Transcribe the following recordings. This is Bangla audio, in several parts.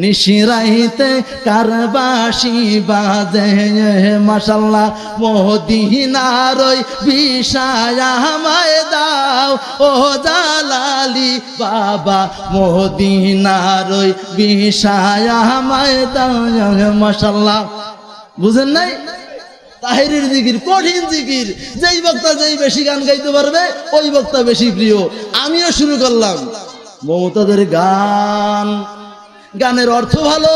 নিশিরাইতে কারবাসি বাজে মাশাআল্লাহ মদিনার ওই বিষয় আমায় দাও ও জালালি বাবা মদিনার ওই বিষয় আমায় দাও মাশাআল্লাহ বুঝেন নাই তাহিরের জিকির কঠিন জিকির যেই বক্তা যেই বেশি গান গাইতে পারবে ওই বক্তা বেশি প্রিয় আমিও শুরু করলাম মমতাদের গান গানের অর্থ ভালো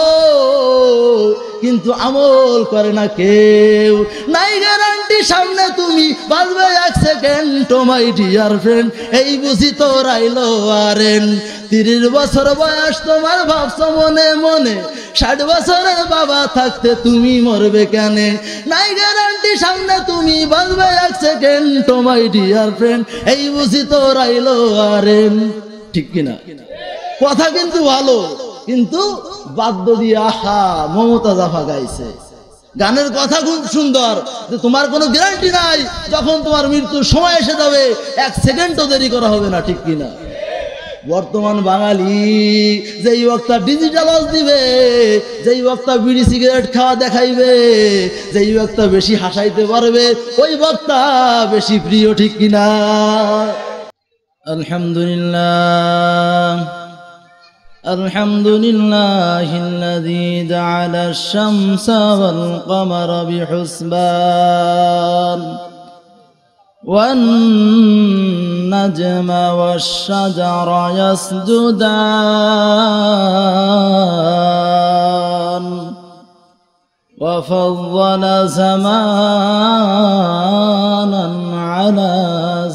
কিন্তু আমল করে না কেউ নাই গ্যারান্টি সামনে তুমি বাজবে 1 সেকেন্ড মাই ডিয়ার ফ্রেন্ড এই বুঝি তো রাইলো আরেন 30 বছর বয়স তোমার ভাবছো মনে মনে 60 বছরের বাবা থাকতে তুমি মরবে কেন নাই গ্যারান্টি সামনে তুমি বাজবে 1 সেকেন্ড মাই ডিয়ার ফ্রেন্ড এই বুঝি তো রাইলো আরেন ঠিক কিনা কথা কিন্তু ভালো কিন্তু বাদ্য দিয়ে আহা মমতা জাফা গাইছে গানের কথা খুব সুন্দর যে তোমার কোনো গ্যারান্টি নাই যখন তোমার মৃত্যুর সময় এসে যাবে 1 সেকেন্ডও দেরি করা হবে না ঠিক কিনা বর্তমান বাঙালি যেই বক্তা ডিজিটাল ওয়াজ দিবে যেই বক্তা বিড়ি সিগারেট খাওয়া দেখাইবে যেই বক্তা বেশি হাসাইতে পারবে ওই বক্তা বেশি প্রিয় ঠিক কিনা আলহামদুলিল্লাহ الحمد لله الذي جعل الشمس والقمر بحسبان والنجم والشجر يسجدان وفضل زمانا على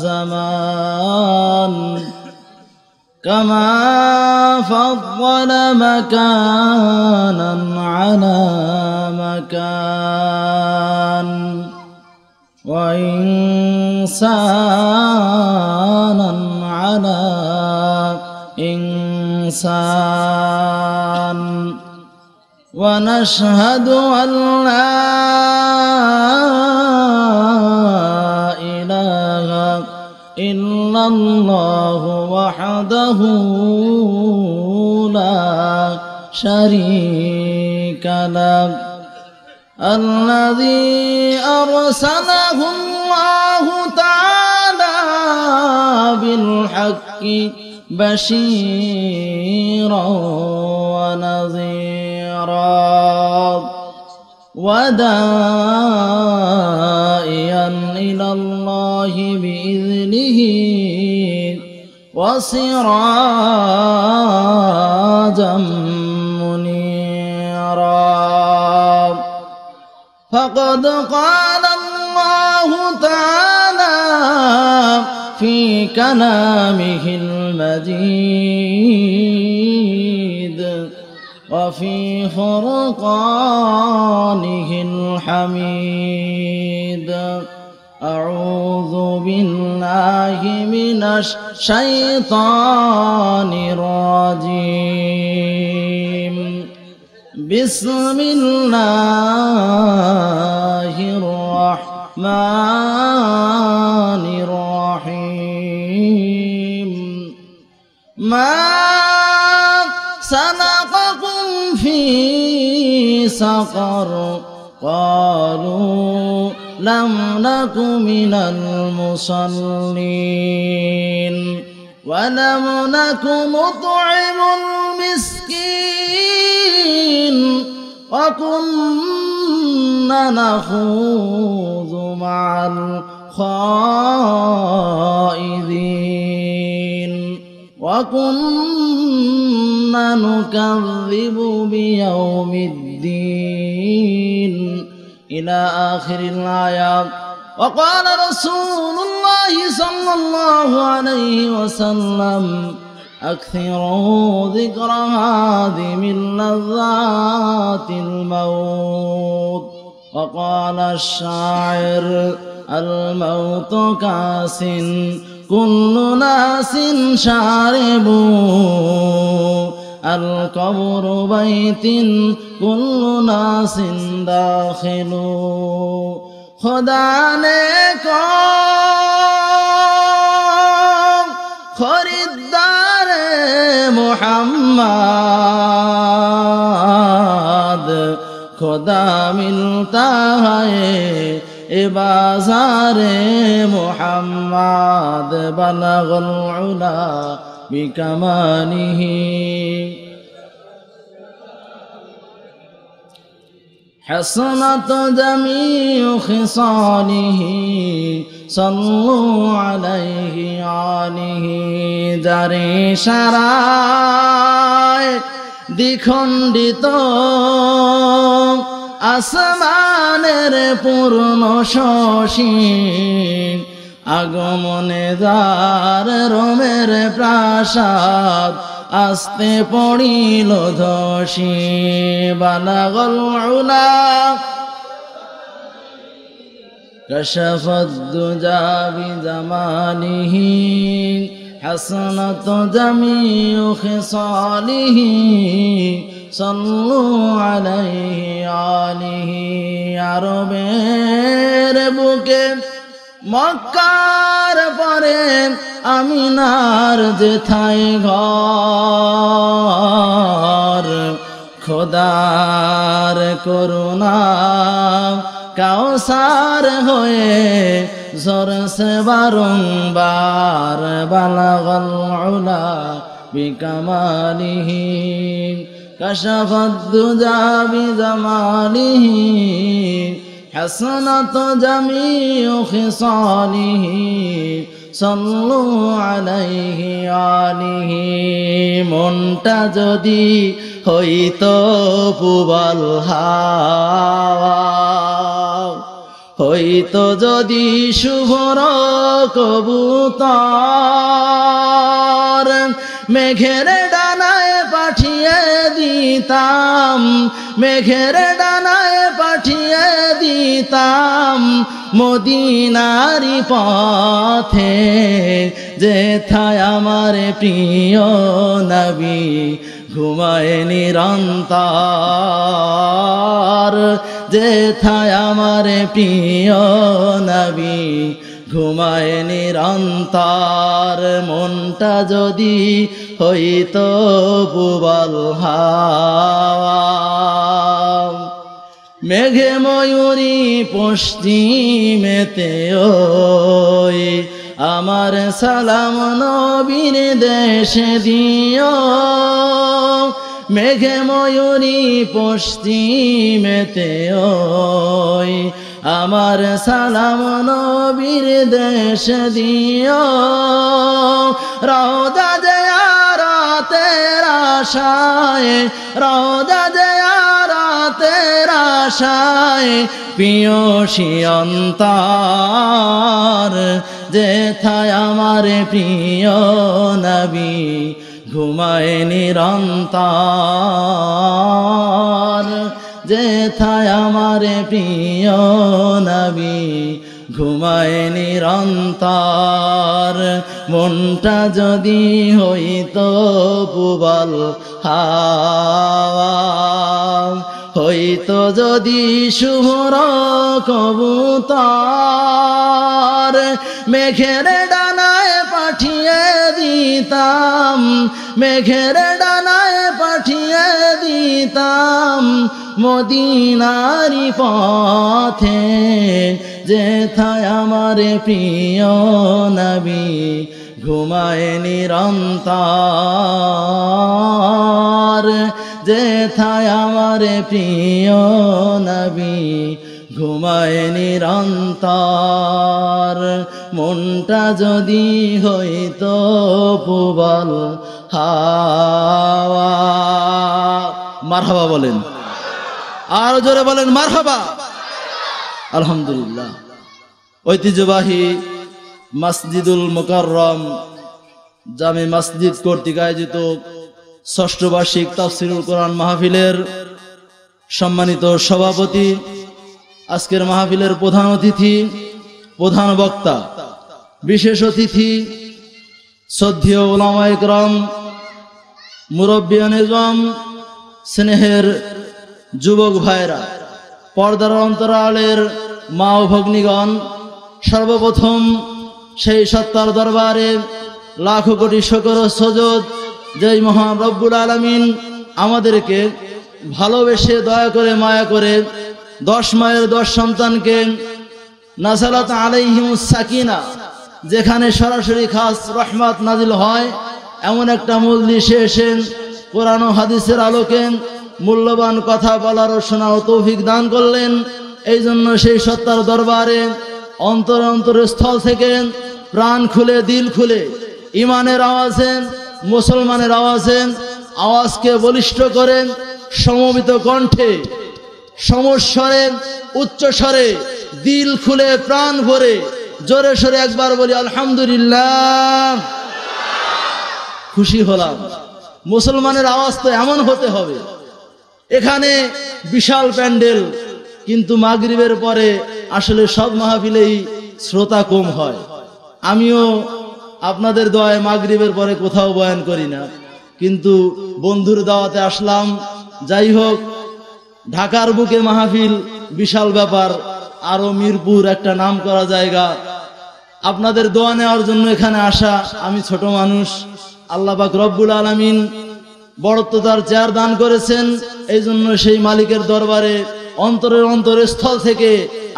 زمان كما فضل مكانا على مكان وإنسانا على إنسان ونشهد أن لا إله إلا الله وحده لا شريك له الذي أرسله الله تعالى بالحق بشيرا ونذيرا وداعيا إلى الله بإذنه وسراجا منيرا فقد قال الله تعالى في كلامه المجيد وفي فرقانه الحميد أعوذ بالله من الشيطان الرجيم بسم الله الرحمن الرحيم ما سلككم في سقر قالوا لم نك من المصلين ولم نك نطعم المسكين وكنا نخوض مع الخائضين وكنا نكذب بيوم الدين إلى آخر الآيات وقال رسول الله صلى الله عليه وسلم أكثروا ذكر هادم لذات الموت وقال الشاعر الموت كاس كل ناس شارب القبر بيت كل ناس داخل خدا نے کو خریدار محمد खुदा मिलता है ए बाज़ारे मुहम्मद बलगल उला बिकमालिही हसनत जमीउ खिसालिही सल्लु अलैहि आलिही जारे इशाराय দ্বিখণ্ডিত আসমানের পূর্ণ শশী আগমনে যার রোমের প্রাসাদ আস্তে পড়িল ধসি বালাগল উলা কশফত দুজা বিজামালিহি حسنت جميع خصاله صلوا عليه آله আরবের বুকে মক্কার পরে আমিনার যেথায় ঘর খোদার করুণা কাউসার হয়ে ঝরছে বারংবার বালাগল উলা বিকামালিহি কাশাফাত দুজা বিজামালিহি হাসনাত জামিউ খিসালিহি সাল্লু আলাইহি আলিহি মনটা যদি হইতো পুবাল হাওয়া হইতো যদি শুভর কবুতর মেঘের ডানায় পাঠিয়ে দিতাম মেঘের ডানায় পাঠিয়ে দিতাম মদিনারি পথে যেথায় আমার প্রিয় নবী ঘুমায় নিরন্তর যেথায় আমার প্রিয় নবী ঘুমায় নিরন্তর মনটা যদি হইতো পুবাল হাওয়া মেঘে ময়ূরী পশ্চিমেতে ওই আমার সালাম নবীর দেশে দিও মেঘে ময়ূরী পশ্চিমেতে ওই আমার সালাম নবীর দেশে দিও রওজা জিয়ারতের আশায় রওজা জিয়ারতের আশায় পিয়সী অন্তর যেথায় আমার প্রিয় নবী ঘুমায় নিরন্তর যেথায় আমার প্রিয় নবী ঘুমায় নিরন্তর মনটা যদি হইতো পুবাল হাওয়া হইতো যদি শুভর কবুতর মেঘের ডানায় পাঠিয়ে দিতাম মেঘের ডানায় পাঠিয়ে দিতাম মদিনারি পথে যেথায় আমার প্রিয় নবী ঘুমায় নিরন্তর যেথায় আমার প্রিয় নবী ঘুমায় নিরন্তর মনটা যদি হইতো পুবাল হাওয়া মারহাবা বলেন আর জোরে বলেন মারহাবা আলহামদুলিল্লাহ ঐতিহ্যবাহী মসজিদুল মুকাররম জামে মসজিদ কর্তৃক আয়োজিত ষষ্ঠ বার্ষিক তাফসীরুল কোরআন মাহফিলের সম্মানিত সভাপতি আজকের মাহফিলের প্রধান অতিথি প্রধান বক্তা বিশেষ অতিথি শ্রদ্ধেয় উলামায়ে কেরাম মুরব্বিয়ানে ইজম স্নেহের যুবক ভাইরা পর্দার অন্তরালের মা ও ভগ্নীগণ সর্বপ্রথম সেই সত্তার দরবারে লাখো কোটি শুকর ও সুজুদ যেই মহান রব্বুল আলামিন আমাদেরকে ভালোবেসে দয়া করে মায়া করে 10 মায়ের 10 সন্তানকে নাযালাত আলাইহিমুস সাকিনা, যেখানে সরাসরি খাস রহমত নাজিল হয়, এমন একটা মজলিসে এসে কোরআন ও হাদিসের আলোকে মূল্যবান কথা বলার ও শোনার তৌফিক দান করলেন। এই জন্য সেই সত্তার দরবারে অন্তরস্থল থেকে প্রাণ খুলে দিল খুলে ইমানের আওয়াজে, মুসলমানের আওয়াজে আওয়াজকে বলিষ্ঠ করেন, সমবেত কণ্ঠে, সমস্বরে, উচ্চস্বরে, দিল খুলে প্রাণ ভরে জোরে সরে একবার বলি আলহামদুলিল্লাহ। খুশি হলাম। মুসলমানের আওয়াজ তো এমন হতে হবে। এখানে বিশাল প্যান্ডেল, কিন্তু মাগরিবের পরে আসলে সব মাহফিলেই শ্রোতা কম হয়। আমিও আপনাদের দোয়ায় মাগরিবের পরে কোথাও বয়ান করি না, কিন্তু বন্ধুর দাওয়াতে আসলাম। যাই হোক, ঢাকার বুকে মাহফিল বিশাল ব্যাপার, আরো মিরপুর একটা নাম করা জায়গা। আপনাদের দোয়া নেওয়ার জন্য এখানে আসা। আমি ছোট মানুষ, আল্লাহ পাক রব্বুল আলামিন বড়ত্ব তার চেয়ার দান করেছেন। এই জন্য সেই মালিকের দরবারে অন্তরের স্থল থেকে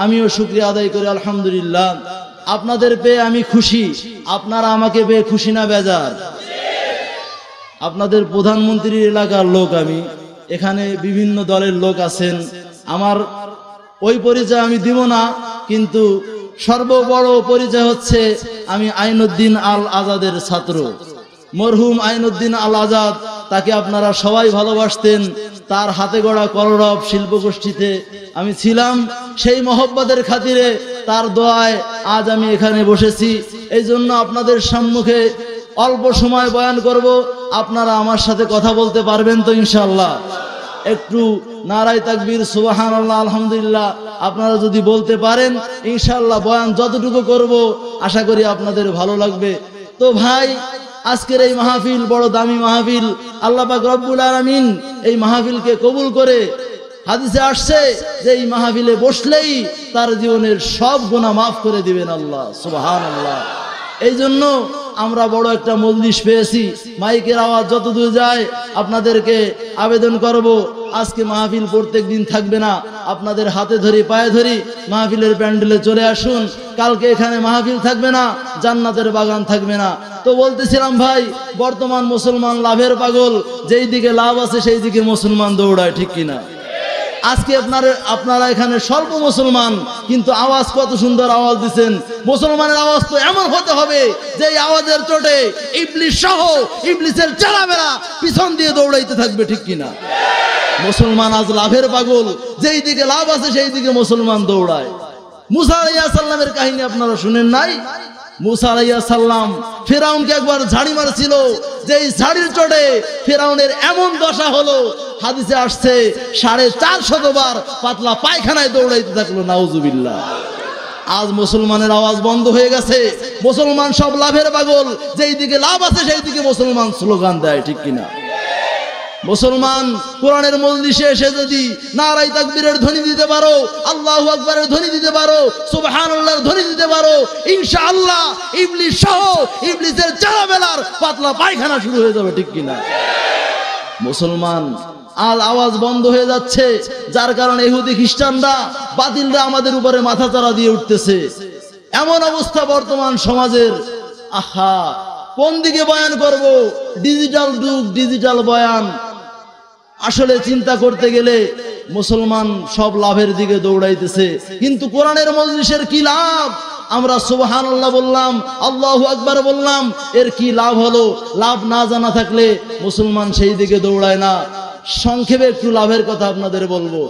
আমিও শুকরিয়া আদায় করি আলহামদুলিল্লাহ। আপনাদের পেয়ে আমি খুশি, আপনারা আমাকে পেয়ে খুশি না বেজার? আপনাদের প্রধানমন্ত্রীর এলাকার লোক আমি, এখানে বিভিন্ন দলের লোক আছেন। আমার ওই পরিচয় আমি দিব না, কিন্তু সর্ববড় পরিচয় হচ্ছে আমি আইনুদ্দিন আল আজাদের ছাত্র। মরহুম আইনুদ্দিন আল আজাদ, তাকে আপনারা সবাই ভালোবাসতেন। তার হাতে গড়া কলরব শিল্পগোষ্ঠীতে আমি ছিলাম। সেই মহব্বতের খাতিরে, তার দোয়ায় আজ আমি এখানে বসেছি। এই জন্য আপনাদের সম্মুখে অল্প সময় বয়ান করব। আপনারা আমার সাথে কথা বলতে পারবেন তো ইনশাআল্লাহ? একটু নারায়ে তাকবীর, সুবহানাল্লাহ, আলহামদুলিল্লাহ আপনারা যদি বলতে পারেন, ইনশাআল্লাহ বয়ান যতটুকু করব আশা করি আপনাদের ভালো লাগবে। তো ভাই, আজকের এই মাহফিল বড় দামি মাহফিল। আল্লাহ পাক রব্বুল আলামিন এই মাহফিলকে কবুল করে, হাদিসে আসছে যে এই মাহফিলে বসলেই তার জীবনের সব গুনাহ মাফ করে দিবেন আল্লাহ, সুবহানাল্লাহ। এই জন্য আমরা বড় একটা মজলিস পেয়েছি। মাইকের আওয়াজ যতদূর যায় আপনাদেরকে আবেদন করব, আজকে মাহফিল প্রত্যেক দিন থাকবে না। আপনাদের হাতে ধরি, পায়ে ধরি মাহফিলের প্যান্ডেলে চলে আসুন। কালকে এখানে মাহফিল থাকবে না, জান্নাতের বাগান থাকবে না। তো বলতেছিলাম ভাই, বর্তমান মুসলমান লাভের পাগল, যেই দিকে লাভ আছে সেই দিকে মুসলমান দৌড়ায়, ঠিক কিনা? আজকে আপনারা এখানে স্বল্প মুসলমান, কিন্তু আওয়াজ কত সুন্দর আওয়াজ দিচ্ছেন। মুসলমানের আওয়াজ তো এমন হতে হবে যে এই আওয়াজের চোটে ইবলিস সহ ইবলিসের চেলামেলা পিছন দিয়ে দৌড়াইতে থাকবে, ঠিক কিনা? মুসলমান আজ লাভের পাগল, যেই দিকে লাভ আছে সেই দিকে মুসলমান দৌড়ায়। মুসা আলাইহিস সালামের কাহিনী আপনারা শুনেন নাই? মুসা আলাইহিস সালাম ফিরআউনকে একবার ঝাড়ি মারছিল, যেই ঝাড়ির চোটে ফিরআউনের এমন দশা হলো, হাদিসে আসছে 450 বার পাতলা পায়খানায় দৌড়াইতে থাকলো, নাউজুবিল্লাহ। আজ মুসলমানের আওয়াজ বন্ধ হয়ে গেছে। মুসলমান সব লাভের পাগল, যেই দিকে লাভ আছে সেই দিকে মুসলমান স্লোগান দেয়, ঠিক কিনা? মুসলমান কোরআনের মজলিসে এসে যদি নারায়ে তাকবীরের ধ্বনি দিতে পারো, আল্লাহু আকবারের ধ্বনি দিতে পারো, সুবহানাল্লাহর ধ্বনি দিতে পারো, ইনশাআল্লাহ ইবলিস সহ ইবলিসের চালাবেলার পাতলা পায়খানা শুরু হয়ে যাবে, ঠিক কিনা? মুসলমান আল আওয়াজ বন্ধ হয়ে যাচ্ছে, যার কারণে ইহুদি খ্রিস্টানরা, বাতিলরা আমাদের উপরে মাথা চাড়া দিয়ে উঠতেছে। এমন অবস্থা বর্তমান সমাজের। আহা, কোন দিকে বয়ান করব? ডিজিটাল যুগ, ডিজিটাল বয়ান। আসলে চিন্তা করতে গেলে মুসলমান সব লাভের দিকে দৌড়াইতেছে, কিন্তু কোরআনের মজলিসের কি লাভ? আমরা সুবহানাল্লাহ বললাম, আল্লাহু আকবার বললাম, এর কি লাভ হলো? লাভ না জানা থাকলে মুসলমান সেই দিকে দৌড়ায় না। সংক্ষেপে একটু লাভের কথা আপনাদের বলবো।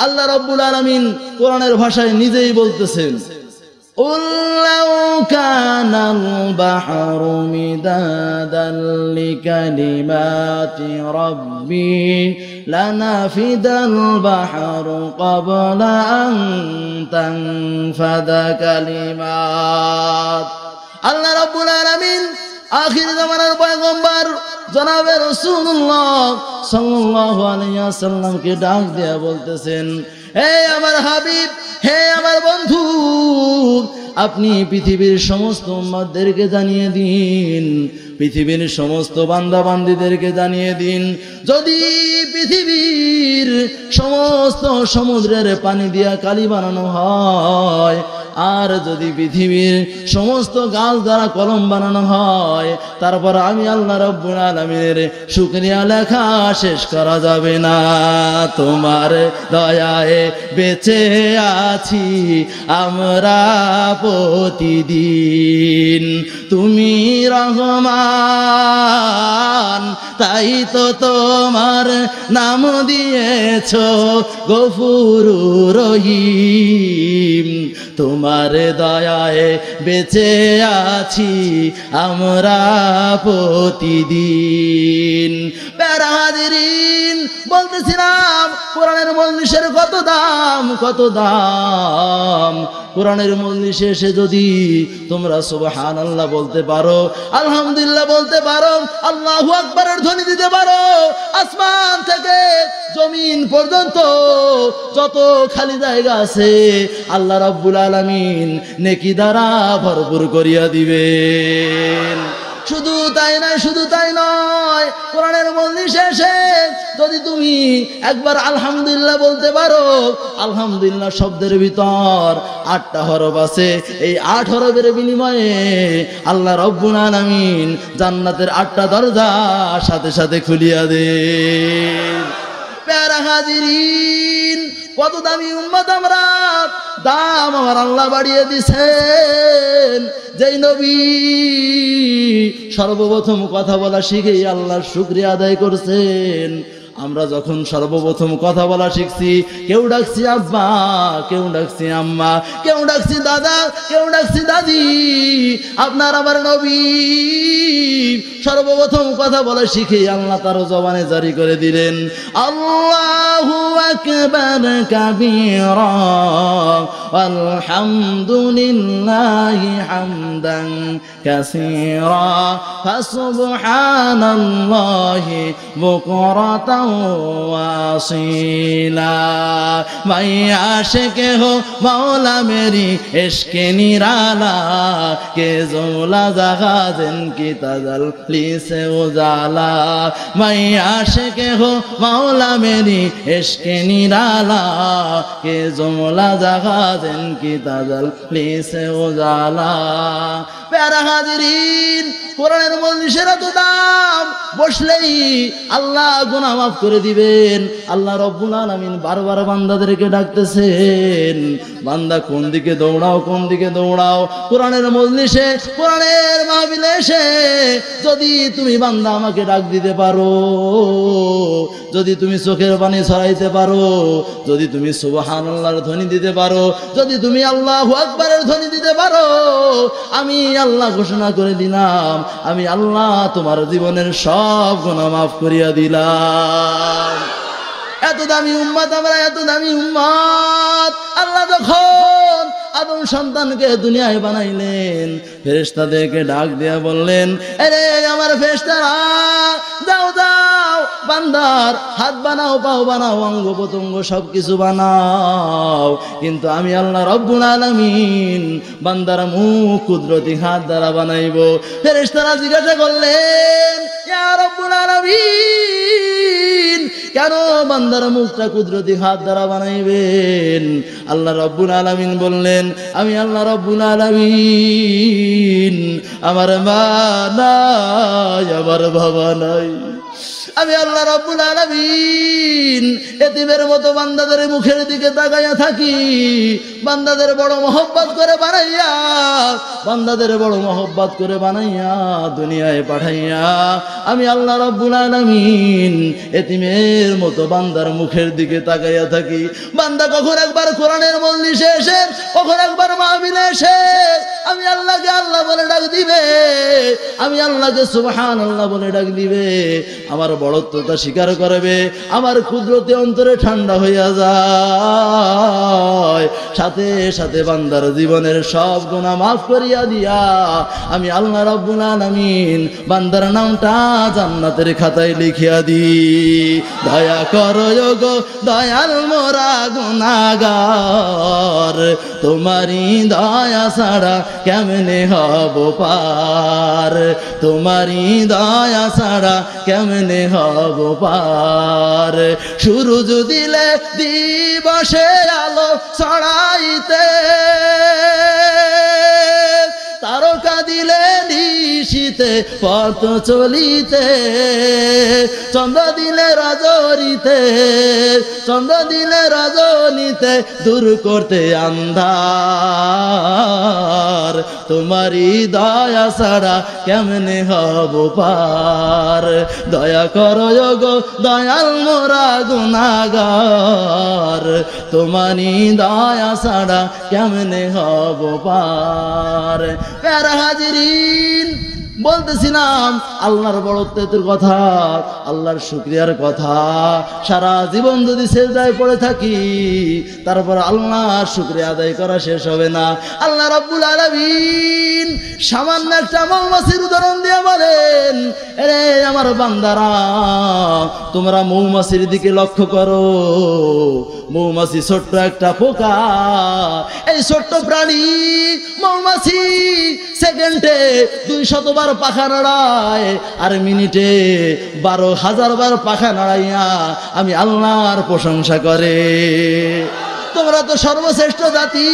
আল্লাহ রাব্বুল আলামিন কোরআনের ভাষায় নিজেই বলতেছেন, قُلْ لَوْ كَانَ الْبَحْرُ مِدَادًا لِكَلِمَاتِ رَبِّي لَنَفِدَ الْبَحْرُ قَبْلَ أَن تَنفَدَ كَلِمَاتُ। আল্লাহ রাব্বুল আলামিন আখির জামানার পয়গম্বর জনাবে রাসূলুল্লাহ সাল্লাল্লাহু আলাইহি ওয়াসাল্লামকে ডাক দিয়ে বলতেছেন, হে আমার হাবিব, হে আমার বন্ধু, আপনি পৃথিবীর সমস্ত উম্মতদেরকে জানিয়ে দিন, পৃথিবীর সমস্ত বান্দা বান্দীদেরকে জানিয়ে দিন, যদি পৃথিবীর সমুদ্রের পানি দিয়া কালি বানানো হয়, আর যদি পৃথিবীর সমস্ত গাছ দ্বারা কলম বানানো হয়, তারপর আমি আল্লাহ রাব্বুল আলামিনের শুকরিয়া লেখা শেষ করা যাবে না। তোমার দয়ায় বেঁচে আছি আমরা প্রতিদিন, তুমি রহমান তাই তো তোমার নাম দিয়েছ গফুরুর রহিম। তোমার দয়ায় বেঁচে আছি আমরা প্রতিদিন। প্যারা হাজিরিন, বলতেছিলাম কোরআনের মজলিসের কত দাম, কত দাম। কোরআনের মজলিসে এসে যদি তোমরা সুবহানাল্লাহ বলতে পারো, আলহামদুলিল্লাহ বলতে পারো, আল্লাহু আকবারের ধ্বনি দিতে পারো, আসমান থেকে জমিন পর্যন্ত যত খালি জায়গা আছে আল্লাহ রাব্বুল আলামিন নেকি দ্বারা ভরপুর করিয়া দিবেন। শুধু তাই নয়, শুধু তাই নয়, কোরআনের মজলিসে এসে যদি তুমি একবার আলহামদুলিল্লাহ বলতে পারো, আলহামদুলিল্লাহ শব্দের ভিতর 8টা হরফ আছে, এই 8 হরফের বিনিময়ে আল্লাহ রাব্বুল আলামিন জান্নাতের 8টা দরজা সাথে সাথে খুলিয়া দেন। প্যারা হাজিরিন, কত দামি উম্মত আমরা, দাম আমার আল্লাহ বাড়িয়ে দিছেন। যেই নবী সর্বপ্রথম কথা বলা শিখেই আল্লাহর শুকরিয়া আদায় করছেন। আমরা যখন সর্বপ্রথম কথা বলা শিখছি, কেউ ডাকছি আব্বা, কেউ ডাকছি আম্মা, কেউ ডাকছি দাদা, কেউ ডাকছি দাদি। আপনার আমার নবী সর্বপ্রথম কথা বলা শিখে আল্লাহ তার জবানে জারি করে দিলেন, আল্লাহু আকবার কাবীরা আলহামদুলিল্লাহি হামদান কাসীরা ফাসুবহানাল্লাহি বুকরাতাও ওয়াসিলা। मैं आशिक हो मौला मेरी इश्क निराला के जुमला जगह जिनकी तजल्ली से उजाला। मैं आशिक हो मौला मेरी इश्क निराला के जुमला जगह जिनकी तजल्ली से उजाला। प्यारा हाजिरीन, কোরআনের মজলিসের এত দাম, বসলেই আল্লাহ গুনাহ মাফ করে দিবেন। আল্লাহ রাব্বুল আলামিন বারবার বান্দাদেরকে ডাকতেছেন, বান্দা কোন দিকে দৌড়াও, কোন দিকে দৌড়াও। কোরআনের মজলিসে, কোরআনের মাহফিলে এসে যদি তুমি বান্দা আমাকে ডাক দিতে পারো, যদি তুমি চোখের পানি ছড়াইতে পারো, যদি তুমি সুবহানাল্লাহর ধ্বনি দিতে পারো, যদি তুমি আল্লাহু আকবারের ধ্বনি দিতে পারো, আমি আল্লাহ ঘোষণা করে দিলাম, আমি আল্লাহ তোমার জীবনের সব গুনাহ মাফ করিয়া দিলাম। এত দামি উম্মত আমরা, এত দামি উম্মত। আল্লাহ যখন আদম সন্তানকে দুনিয়ায় বানাইলেন, ফেরেশতাদেরকে ডাক দিয়া বললেন, আরে আমার ফেরেশতারা, যাও যাও বান্দার হাত বানাও, পাও বানাও, অঙ্গ প্রত্যঙ্গ সবকিছু বানাও, কিন্তু আমি আল্লাহ রাব্বুল আলামিন বান্দার মুখ কুদরতি হাত দ্বারা বানাইব। ফেরেশতারা জিজ্ঞাসা করলেন, ইয়া রাব্বুল আলামিন, কেন বান্দার মুখটা কুদরতি হাত দ্বারা বানাইবেন? আল্লাহ রাব্বুল আলামিন বললেন, আমি আল্লাহ রাব্বুল আলামিন আমার মা নাই, আমার বাবা নাই, আমি আল্লাহ রাব্বুল আলামিন এতিমের মতো বান্দাদের মুখের দিকে তাকাইয়া থাকি, বান্দাদের বড় মহব্বত করে বানাইয়া, বান্দাদের বড় মহব্বত করে বানাইয়া দুনিয়ায় পাঠাইয়া আমি আল্লাহ রাব্বুল আলামিন এতিমের মতো বান্দার মুখের দিকে তাকাইয়া থাকি। বান্দা কখন একবার কোরআনের মজলিসে এসে, কখন একবার মাহফিলে এসে আমি আল্লাহকে আল্লাহ বলে ডাক দিবে, আমি আল্লাহকে সুবহানাল্লাহ বলে ডাক দিবে, আমার বড়ত্বতা স্বীকার করবে, আমার কুদরতি অন্তরে ঠান্ডা হইয়া যায়, সাথে সাথে বান্দার জীবনের সব গুনাহ মাফ করিয়া দিয়া আমি আল্লাহ রাব্বুল আলামিন বান্দার নামটা জান্নাতের খাতায় লিখিয়া দি। দয়া করো গো দয়াল মোরা গুনাহগার, তোমারই দয়া ছাড়া কেমনে হব পার, তোমারই দয়া ছাড়া কেমনে হব পার। সূরজ দিলে দিবসে আলো ছড়াইতে, তারকা দিলে নিশীতে পথ চলিতে, চন্দ্র দিলে রজনীতে, চন্দ্র দিলে রজনীতে দূর করতে আন্ধার, তোমারই দয়া ছাড়া কেমনে হব পার। দয়া করো গো দয়াল মোরা গুনাহগার, তোমারই দয়া ছাড়া কেমনে হব পার। প্যারা হাজিরিন, বলতেছিলাম আল্লাহর বড়ত্বের কথা, আল্লাহর শুকরিয়ার কথা। সারা জীবন যদি সেজদায় পড়ে থাকি, তারপর আল্লাহর শুকরিয়া আদায় করা শেষ হবে না। আল্লাহ রাব্বুল আলামিন সামান্য একটা মৌমাছির উদাহরণ দিয়ে বলেন, এরে আমার বান্দারা, তোমরা মৌমাছির দিকে লক্ষ্য করো। মৌমাছি ছোট্ট একটা পোকা, এই ছোট্ট প্রাণী মৌমাছি সেকেন্ডে 200 বার পাখা নাড়ায়, আর মিনিটে 12,000 বার পাখা নাড়াইয়া আমি আল্লাহর প্রশংসা করে। তোমরা তো সর্বশ্রেষ্ঠ জাতি,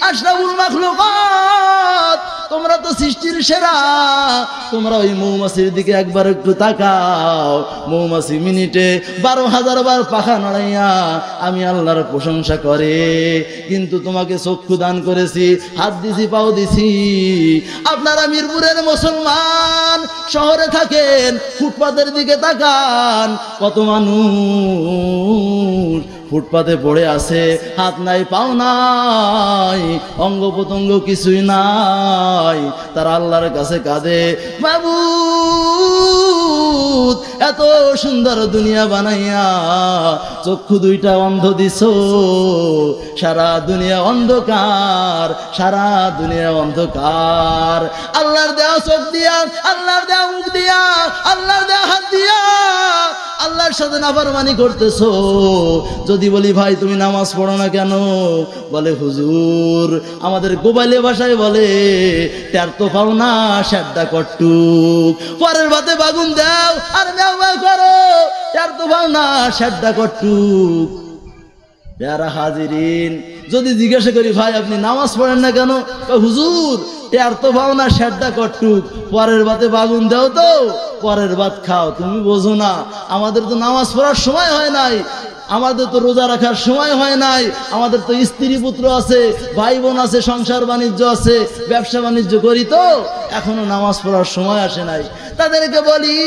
আশরাফুল মাখলুকাত, তোমরা তো সৃষ্টির সেরা। তোমরা ওই মৌমাছির দিকে একবার একটু তাকাও। মৌমাছি মিনিটে 12,000 বার পাখা নাড়াইয়া আমি আল্লাহর প্রশংসা করে। কিন্তু তোমাকে চক্ষু দান করেছি, হাত দিছি, পাও দিছি। আপনারা মিরপুরের মুসলমান, শহরে থাকেন, ফুটপাতের দিকে তাকান, কত মানুষ ফুটপাতে পড়ে আছে, হাত নাই, পাও নাই, অঙ্গ প্রত্যঙ্গ কিছুই নাই। তারা আল্লাহর কাছে কাঁদে, মাবুদ এত সুন্দর দুনিয়া বানাইয়া চক্ষু দুইটা অন্ধ দিছো, সারা দুনিয়া অন্ধকার, সারা দুনিয়া অন্ধকার। আল্লাহর দেওয়া চোখ দিয়া, আল্লাহর দেওয়া মুখ দিয়া, আল্লাহর দেওয়া হাত দিয়া আল্লাহর সাথে নাফরমানি করতেছো। যদি বলি ভাই তুমি নামাজ পড়ো না কেন, বলে হুজুর আমাদের গোবাইলে ভাষায় বলে টের তো পাও না, শ্যাড্ডা কট্টুক। পরের ভাতে বাগুন দাও আর ম্যাও ম্যাও করো, টের তো পাও না, শ্যাড্ডা কট্টুক। প্যারা হাজিরিন, যদি জিজ্ঞাসা করি ভাই আপনি নামাজ পড়েন না কেন, হুজুর টের তো পাও না, শ্যাড্ডা কট্টুক। পরের ভাতে বাগুন দাও তো পরের ভাত খাও, তুমি বোঝো না। আমাদের তো নামাজ পড়ার সময় হয় নাই, আমাদের তো রোজা রাখার সময় হয় নাই, আমাদের তো স্ত্রী পুত্র আছে, ভাই বোন আছে, সংসার বাণিজ্য আছে, ব্যবসা বাণিজ্য করি, তো এখনো নামাজ পড়ার সময় আসে নাই। তাদেরকে বলি,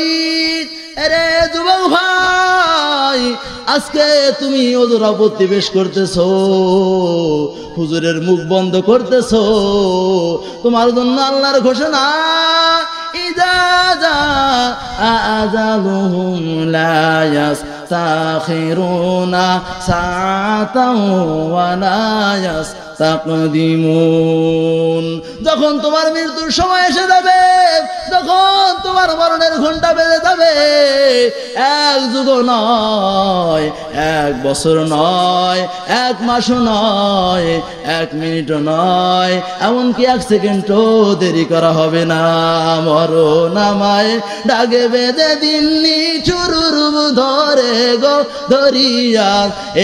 আরে যুবক ভাই, আজকে তুমি ওজোর আপত্তি পেশ করতেছো, হুজুরের মুখ বন্ধ করতেছো। তোমার জন্য আল্লাহর ঘোষণা, ইজা জাআ আজালুহুম লা ইস্তাখিরুনা সাআতাও ওয়া লা ইস্তাকদিমুন। যখন তোমার মৃত্যুর সময় এসে যাবে, যখন তোমার মরণের ঘন্টা বেজে যাবে, 1 যুগ নয়, 1 বছর নয়, 1 মাসও নয়, 1 মিনিটও নয়, এমনকি 1 সেকেন্ডও দেরি করা হবে না। মরণ আমায় ডাকে বেঁধে দিন নিঠুর ধরে গো ধরিয়া,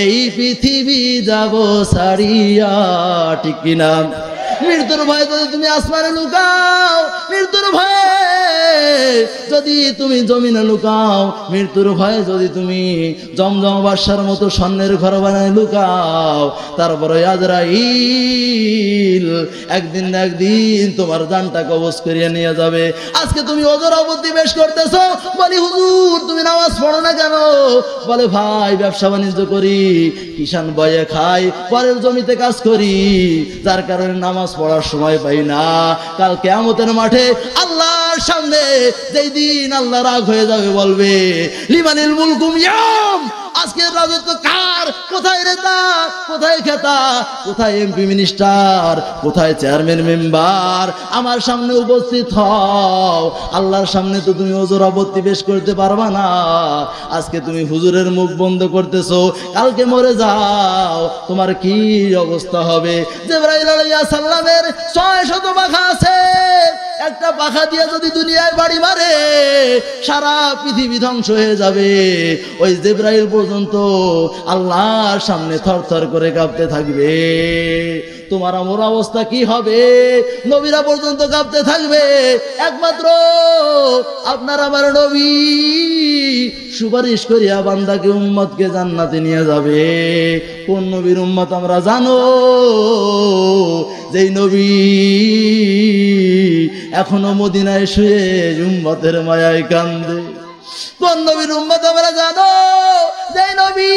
এই পৃথিবী যাব ছাড়িয়া, ঠিক কিনা? মৃত্যুর ভয়ে যদি তুমি আসমানে লুকাও, মৃত্যুর ভয়ে যদি তুমি জমিনে লুকাও, মৃত্যুর ভয়ে যদি তুমি জমজম বাদশার মতো স্বর্ণের ঘর বানায় লুকাও, তারপরে আজরাইল একদিন না একদিন তোমার জানটা কবজ করিয়ে নিয়ে যাবে। আজকে তুমি ওজোর আপত্তি পেশ করতেছো, বলি হুজুর তুমি নামাজ পড়ো না কেন, বলে ভাই ব্যবসা বাণিজ্য করি, কিষান বয়ে খাই, পরের জমিতে কাজ করি, যার কারণে নামাজ পড়ার সময় পাই না। কাল কিয়ামতের মাঠে আল্লাহর সামনে যেই দিন আল্লাহ রাগ হয়ে যাবে, বলবে লিমানিল মুলকুম ইয়াম, আজকের রাজত্ব কার? কোথায় নেতা, কোথায় খেতা, কোথায় এমপি মিনিস্টার, কোথায় চেয়ারম্যান মেম্বার? আমার সামনে উপস্থিত হও। আল্লাহর সামনে তো তুমি ওজোর আপত্তি পেশ করতে পারবা না। আজকে তুমি হুজুরের মুখ বন্ধ করতেছো, কালকে মরে যাও, তোমার কি অবস্থা হবে? জিবরাইল আলাইহিস সালামের 600 পাখা আছে, একটা পাখা দিয়ে যদি দুনিয়ায় বাড়ি মারে সারা পৃথিবী ধ্বংস হয়ে যাবে। ওই জিবরাইল পর্যন্ত আল্লাহর সামনে থরথর করে কাঁপতে থাকবে। তোমার আমার অবস্থা কি হবে? নবীরা পর্যন্ত কাঁপতে থাকবে। একমাত্র আপনার আমার নবী সুপারিশ করিয়া বান্দাকে উম্মতকে জান্নাতে নিয়ে যাবে। কোন নবীর উম্মত আমরা জানো? যেই নবী এখনো মদিনায় শুয়ে উম্মতের মায়ায় কান্দে। কোন নবীর উম্মত আমরা জানো? যেই নবী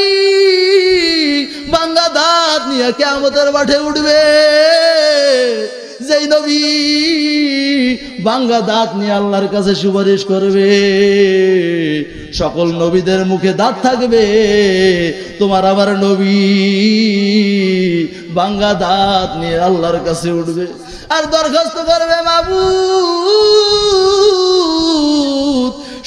ভাঙা দাঁত নিয়ে কিয়ামতের মাঠে উঠবে। যেই নবী ভাঙা দাঁত নিয়ে আল্লাহর কাছে সুপারিশ করবে। সকল নবীদের মুখে দাঁত থাকবে, তোমার আবার নবী ভাঙা দাঁত নিয়ে আল্লাহর কাছে উঠবে আর দরখাস্ত করবে, মাবুদ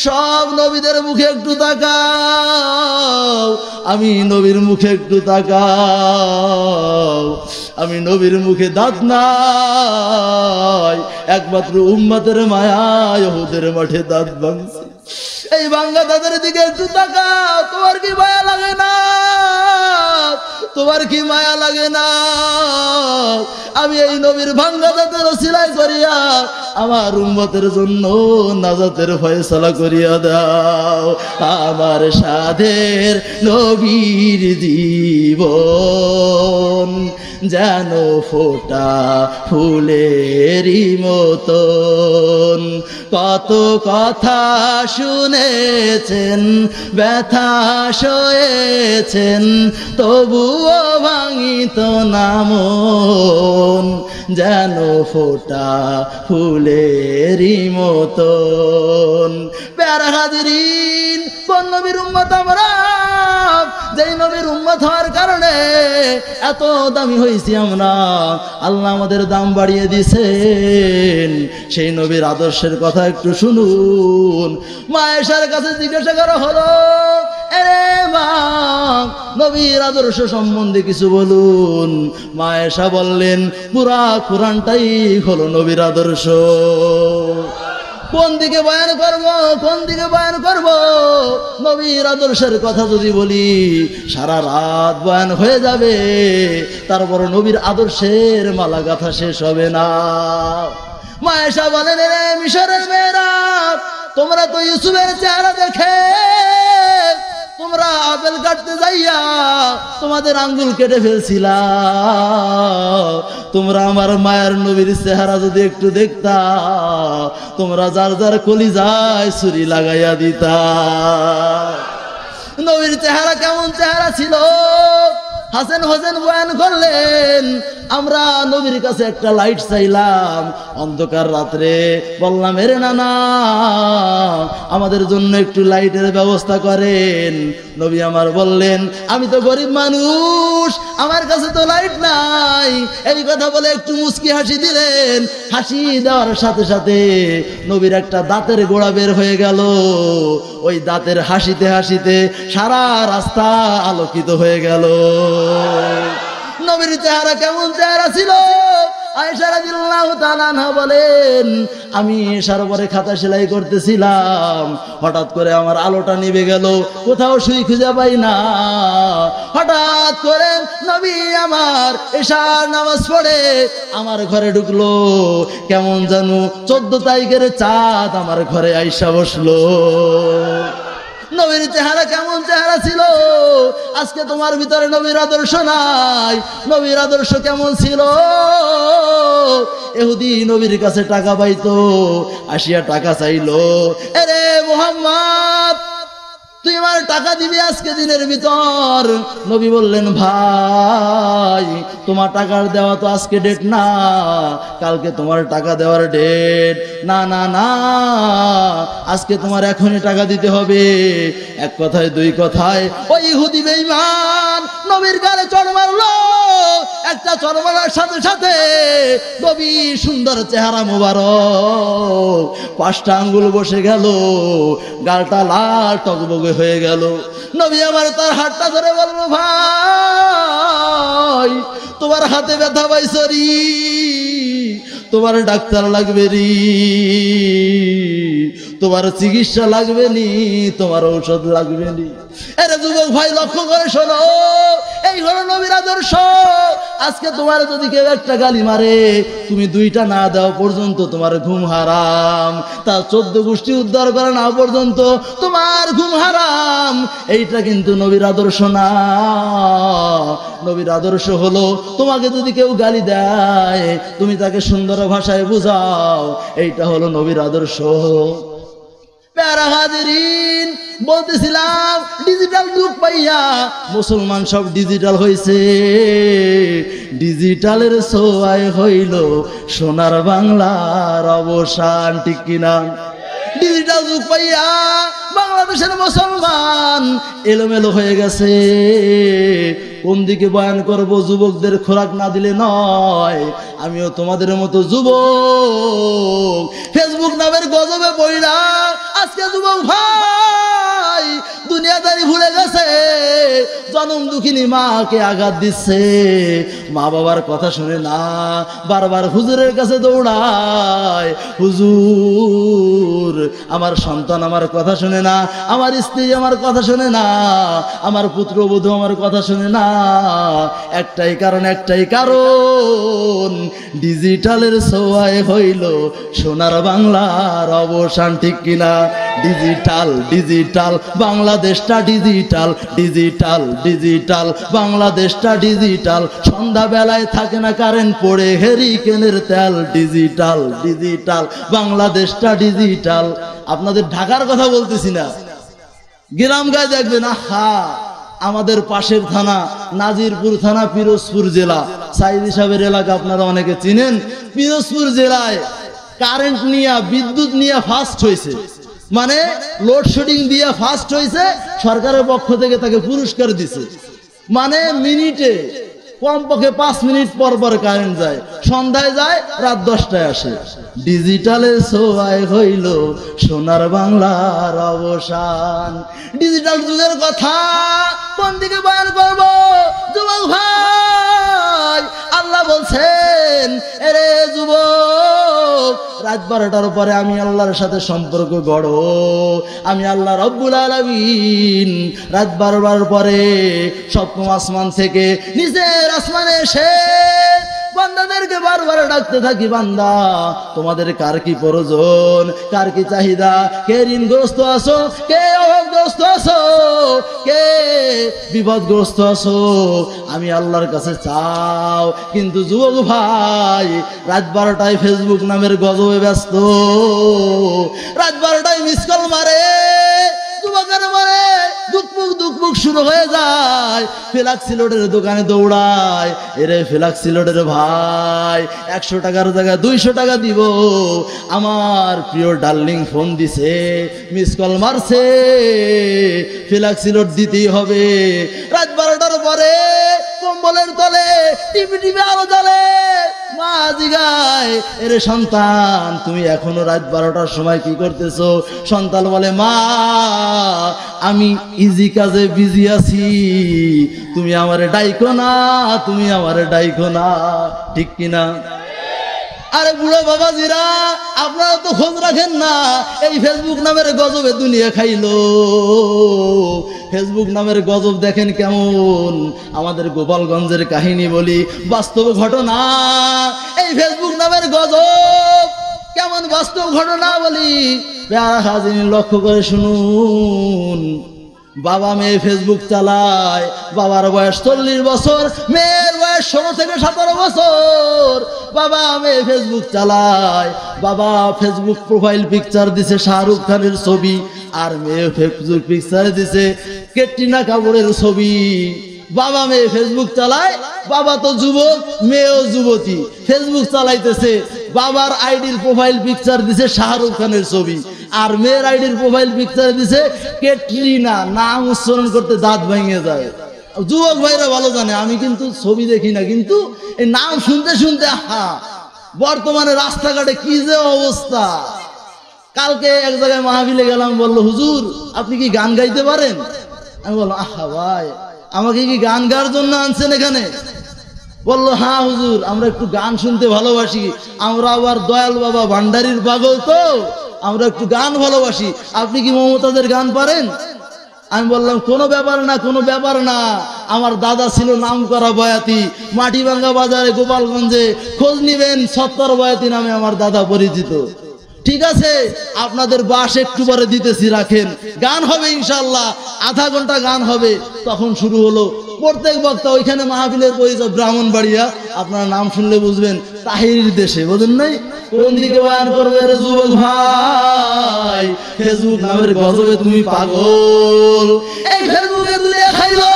সব নবীদের মুখে একটু তাকাও, আমি নবীর মুখে একটু তাকাও। আমি নবীর মুখে দাঁত নাই, একমাত্র উম্মতের মায়ায় উহুদের মাঠে দাঁত ভাঙছে। এই ভাঙা দাঁতের দিকে একটু তাকাও। তোমার কি মায়া লাগে না? তোমার কি মায়া লাগে না? আমি এই নবীর ভাঙা দাঁতের ওসিলায় করিয়া আমার উম্মতের জন্য নাজাতের ফয়সালা করিয়া দাও। আমার সাধের নবীর জীবন যেন ফোটা ফুলেরই মতন। কত কথা শুনেছেন, ব্যথা সয়েছেন, তবুও ভাঙিত না মন, যেন ফোটা ফুলেরই মতন। প্যারা হাজিরিন, কোন নবীর উম্মত আমরা? যেই নবীর উম্মত হওয়ার কারণে এত দামি হয়েছি আমরা। আল্লাহ আমাদের দাম বাড়িয়ে দিয়েছেন। সেই নবীর আদর্শের কথা একটু শুনুন। মা আয়েশার কাছে জিজ্ঞাসা করা হলো, আরে মা, নবীর আদর্শ সম্বন্ধে কিছু বলুন। মা আয়েশা বললেন, পুরা কোরআনটাই হলো নবীর আদর্শ। কোন দিকে বয়ান করব, কোন দিকে বয়ান করব? নবীর আদর্শের কথা যদি বলি সারা রাত বয়ান হয়ে যাবে, তারপর নবীর আদর্শের মালা গাথা শেষ হবে না। মা আয়েশা বলেন, রে মিশরের মেয়েরা, তোমরা তো ইউসুফের চেহারা দেখে তোমরা আপেল কাটতে যাইয়া তোমাদের আঙ্গুল কেটে ফেলছিলা। তোমরা আমার মায়ের নবীর চেহারা যদি একটু দেখতা, তোমরা যার যার কলিজায় ছুরি লাগাইয়া দিতা। নবীর চেহারা কেমন চেহারা ছিল? হাসান হোসেন বয়ান করলেন, আমরা নবীর কাছে একটা লাইট চাইলাম অন্ধকার রাত্রে। বললাম, এরে নানা, আমাদের জন্য একটু লাইটের ব্যবস্থা করেন। নবী আমার বললেন, আমি তো গরিব মানুষ, আমার কাছে তো লাইট নাই। এই কথা বলে একটু মুচকি হাসি দিলেন। হাসি দেওয়ার সাথে সাথে নবীর একটা দাঁতের গোড়া বের হয়ে গেল। ওই দাঁতের হাসিতে হাসিতে সারা রাস্তা আলোকিত হয়ে গেল। নবীর চেহারা কেমন চেহারা ছিল? আয়েশা রাদিয়াল্লাহু তাআলা আনহা বলেন, আমি সারোবরে খাতা সেলাই করতেছিলাম, হঠাৎ করে আমার আলোটা নিভে গেল, কোথাও সুই খুঁজে পাই না। হঠাৎ করে নবী আমার এশার নামাজ পড়ে আমার ঘরে ঢুকলো। কেমন জানো 14 তারিখের চাঁদ আমার ঘরে আইসা বসলো। নবীর চেহারা কেমন চেহারা ছিল? আজকে তোমার ভিতরে নবীর আদর্শ নাই। নবীর আদর্শ কেমন ছিল? ইহুদি নবীর কাছে টাকা পাইতো, আসিয়া টাকা চাইলো, আরে মুহাম্মদ তুই আমার টাকা দিবি আজকে দিনের ভিতর। নবী বললেন ভাই তোমার টাকার দেওয়া তো আজকে ডেট না, কালকে তোমার টাকা দেওয়ার ডেট। না না না, আজকে তোমার এখনই টাকা দিতে হবে। এক কথায় দুই কথায় ওই ইহুদি বেঈমান নবীর গালে চড় মারলো। একটা চড় মারার সাথে সাথে নবী সুন্দর চেহারা মোবারক, 5টা আঙ্গুল বসে গেল, গালটা লাল টকবগে হয়ে গেল। নবী আমার তার হাতটা ধরে বলল ভাই তোমার হাতে ব্যথা পাইছ রি, তোমার ডাক্তার লাগবে রি, তোমার চিকিৎসা লাগবে নি, তোমার ঔষধ লাগবে নি। আরে যুবক ভাই লক্ষ্য করে শোনো, এই হলো নবীর আদর্শ। আজকে তোমার যদি কেউ একটা গালি মারে, তুমি 2টা না দাও পর্যন্ত তোমার ঘুম হারাম, তার 14 গোষ্ঠী উদ্ধার করে না পর্যন্ত তোমার ঘুম হারাম। এইটা কিন্তু নবীর আদর্শ না। নবীর আদর্শ হলো তোমাকে যদি কেউ গালি দেয় তুমি তাকে সুন্দর ভাষায় বুঝাও, এইটা হলো নবীর আদর্শ। প্যারা হাজিরিন, বলতেছিলাম ডিজিটাল যুগ পাইয়া মুসলমান সব ডিজিটাল হয়েছে। ডিজিটালের ছোঁয়ায় হইল সোনার বাংলার অবসান, ঠিক কিনা? ডিজিটাল যুগ পাইয়া বাংলাদেশের মুসলমান এলোমেলো হয়ে গেছে। কোন দিকে বয়ান করব? যুবকদের খোরাক না দিলে নয়। আমিও তোমাদের মতো যুবক, ফেসবুক নামের গজবে পড়া আজকে যুবক ভাই দুনিয়াদারি ভুলে গেছে। জনম দুঃখিনী মাকে আঘাত দিচ্ছে, মা বাবার কথা শুনে না, বারবার হুজুরের কাছে দৌড়ায়, হুজুর আমার সন্তান আমার কথা শুনে না, আমার স্ত্রী আমার কথা শুনে না, আমার পুত্রবধূ আমার কথা শুনে না। একটাই কারণ ডিজিটালের ছোঁয়ায় হইল সোনার বাংলার অবসান, ঠিক কিনা? ডিজিটাল ডিজিটাল বাংলাদেশটা ডিজিটাল, ডিজিটাল ডিজিটাল বাংলাদেশটা ডিজিটাল। সন্ধ্যা বেলায় থাকে না কারেন্ট, পড়ে হেরিকেনের তেল। ডিজিটাল ডিজিটাল বাংলাদেশটা ডিজিটাল। আপনাদের ঢাকার কথা বলতেছি না, গ্রাম গায়ে দেখবেন, আহা আমাদের পাশের থানা নাজিরপুর থানা, পিরোজপুর জেলা, সাইদি সাহেবের এলাকা আপনারা অনেকে চিনেন। পিরোজপুর জেলায় কারেন্ট নিয়ে, বিদ্যুৎ নিয়ে ফার্স্ট হয়েছে, মানে লোডশেডিং দিয়ে ফার্স্ট হয়েছে। সরকারের পক্ষ থেকে তাকে পুরস্কার দিছে। মানে মিনিটে কমপক্ষে 5 মিনিট পর পর কারেন্ট যায়, সন্ধ্যায় যায়, রাত 10টায় আসে। ডিজিটালের ছোঁয়ায় হইল সোনার বাংলার অবসান। ডিজিটাল যুগের কথা কোন দিকে বয়ান করব যুবক ভাই? আল্লাহ বলছেন, এরে যুবক রাত 12টার পরে আমি আল্লাহর সাথে সম্পর্ক গড়ো। আমি আল্লাহ রব্বুল আলামিন রাত 12টার পরে সপ্তম আসমান থেকে নিচের আসমানে এসে বান্দাদেরকে বারবার ডাকতে থাকি, বান্দা তোমাদের কার কি প্রয়োজন, কার কি চাহিদা, কে ঋণগ্রস্ত আছো, কে অভাবগ্রস্ত আছো, কে বিপদগ্রস্ত আছো, আমি আল্লাহর কাছে চাও। কিন্তু যুবক ভাই রাত 12টায় ফেসবুক নামের গজবে ব্যস্ত, রাত 12টায় মিস কল মারে, যুবকের মারে দুঃখ শুরু হয়ে যায়। ফ্লাক্সিলোডের দোকানে দৌড়ায়, এরে ফ্লাক্সিলোডের ভাই 100 টাকার জায়গায় 200 টাকা দিব, আমার প্রিয় ডার্লিং ফোন দিছে, মিস কল মারছে, ফ্লাক্সিলোড দিতেই হবে। রাত 12টার পরে কম্বলের তলে টিপি টিপি আলো জ্বলে, মা জিগায়, এরে সন্তান তুমি এখনো রাত 12টার সময় কি করতেছো? সন্তান বলে, মা আমি ইজি কাজে বিজি আছি, তুমি আমারে ডাইকো না, তুমি আমারে ডাইকো না, ঠিক কিনা? আরে বুড়ো বাবাজিরা আপনারা তো খোঁজ রাখেন না, এই ফেসবুক নামের গজবে দুনিয়া খাইলো। ফেসবুক নামের গজব দেখেন কেমন। আমাদের গোপালগঞ্জের কাহিনী বলি, বাস্তব ঘটনা। এই ফেসবুক নামের গজব কেমন বাস্তব ঘটনা বলি, হাজির লক্ষ্য করে শুনুন। বাবা মেয়ে ফেসবুক চালায়, বাবার বয়স 40 বছর, মেয়ের বয়স 16 থেকে 17 বছর। বাবা মেয়ে ফেসবুক চালায়, বাবা ফেসবুক প্রোফাইল পিকচার দিছে শাহরুখ খানের ছবি, আর মেয়ে ফেসবুক পিকচার দিছে ক্যাটরিনা কাপুরের ছবি। বাবা মেয়ে ফেসবুক চালায়, বাবা তো যুবক, মেয়েও যুবতী, ফেসবুক চালাইতেছে। বাবার আইডির প্রোফাইল পিকচার দিছে শাহরুখ খানের ছবি, আর মেয়ের আইডির প্রোফাইল পিকচার দিছে ক্যাটরিনা। নাম উচ্চারণ করতে দাঁত ভেঙে যায়। যুবক ভাইরা ভালো জানে, আমি কিন্তু ছবি দেখি না, কিন্তু এই নাম শুনতে শুনতে বর্তমানে রাস্তাঘাটে কি যে অবস্থা। কালকে এক জায়গায় মাহফিলে গেলাম, বললো হুজুর আপনি কি গান গাইতে পারেন? আমি বললাম আহা ভাই, আমাকে কি গান গাওয়ার জন্য আনছেন এখানে? বললো হ্যাঁ হুজুর, আমরা একটু গান শুনতে ভালোবাসি, আমরা আবার দয়াল বাবা ভান্ডারীর পাগল, তো আমরা একটু গান ভালোবাসি, আপনি কি মমতাজের গান পারেন? আমি বললাম কোনো ব্যাপার না, কোনো ব্যাপার না, আমার দাদা ছিল নাম করা বয়াতি, মাটিভাঙ্গা বাজারে গোপালগঞ্জে, খোঁজ নিবেন, সত্তর বয়াতি নামে আমার দাদা পরিচিত। ঠিক আছে, আপনাদের বাস একটু পরে দিতেছি, রাখেন, গান হবে ইনশাল্লাহ, আধা ঘন্টা গান হবে। তখন শুরু হলো, প্রত্যেক বক্তা ওইখানে মাহফিলের পরিচয় ব্রাহ্মণবাড়িয়া, আপনারা নাম শুনলে বুঝবেন তাহিরির দেশে, বোঝেন নাই? কোন দিকে বয়ান করবে রে যুবক ভাই? ফেসবুক নামের গজবে তুমি পাগল। এই ফেসবুকে দুনিয়া খাইলো,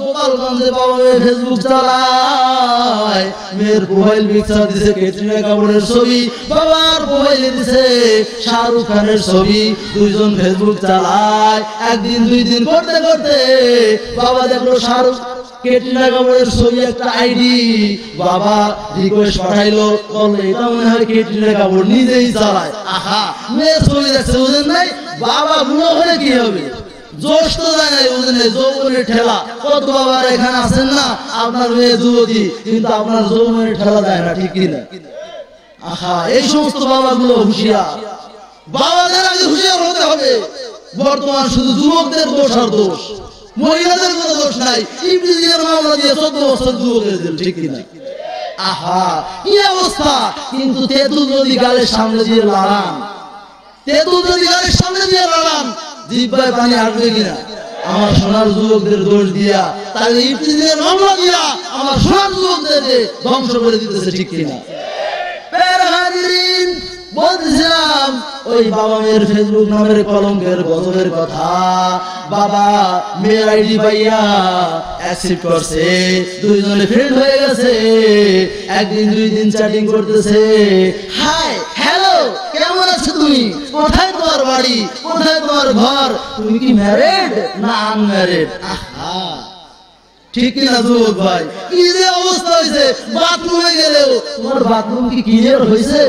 গোপালগঞ্জে বাবা মেয়ে ফেসবুক চালায়, মেয়ের প্রোফাইল পিকচার দিছে ক্যাটরিনা কাপুরের ছবি, বাবার প্রোফাইলে দিছে শাহরুখ খানের ছবি, দুইজন ফেসবুক চালায়। একদিন দুই দিন করতে করতে বাবা দেখলো শাহরুখ ক্যাটরিনা কাপুরের ছবি একটা আইডি, বাবা রিকোয়েস্ট পাঠাইলো, বললো এটা মনে হয় ক্যাটরিনা কাপুর নিজেই চালায়। আহা, মেয়ের ছবি দেখছে, বুঝেন নাই? বাবা বুড়ো হলে কি হবে? জোশ তো যায় নাই, বুঝেন নাই? যৌবনের ঠেলা। কত বাবার এখানে আছেন না, আপনার মেয়ে যুবতী, কিন্তু আপনার যৌবনের ঠেলা যায় না, ঠিক কিনা? আহা, এই সমস্ত বাবাগুলো হুঁশিয়ার, বাবাদের আগে হুঁশিয়ার হতে হবে। বর্তমান শুধু যুবকদের দোষ আর দোষ, মহিলাদের কোনো দোষ নাই। ইবলিসের মামলা দিয়ে 14 বছর যুবকের জেল, ঠিক কিনা? আহা, কি অবস্থা! কিন্তু তেঁতুল যদি গালের সামনে দিয়ে লড়ান, তেঁতুল যদি গালের সামনে দিয়ে লড়ান, জিহ্বায় পানি আসবে কিনা? আমার সোনার যুবকদের দোষ দিয়া, তাহলে ইবলিসের মামলা দিয়া আমার সোনার যুবকদেরকে ধ্বংস করে দিতেছে, ঠিক কিনা? বলছিলাম ওই বাবা মেয়ের ফেসবুক নামের কলঙ্কের গজবের কথা। বাবা মেয়ের আইডি পাইয়া অ্যাকসেপ্ট করছে, দুইজনে ফ্রেন্ড হয়ে গেছে, একদিন দুই দিন চ্যাটিং করতেছে, হাই হ্যালো কেমন আছো তুমি, কোথায় তোমার বাড়ি, কোথায় তোমার ঘর, তুমি কি ম্যারিড না আনম্যারিড? আহা, ঠিক কিনা যুবক ভাই? কি যে অবস্থা হয়েছে, বাথরুমে গেলেও তোমার বাথরুম কি ক্লিয়ার হয়েছে?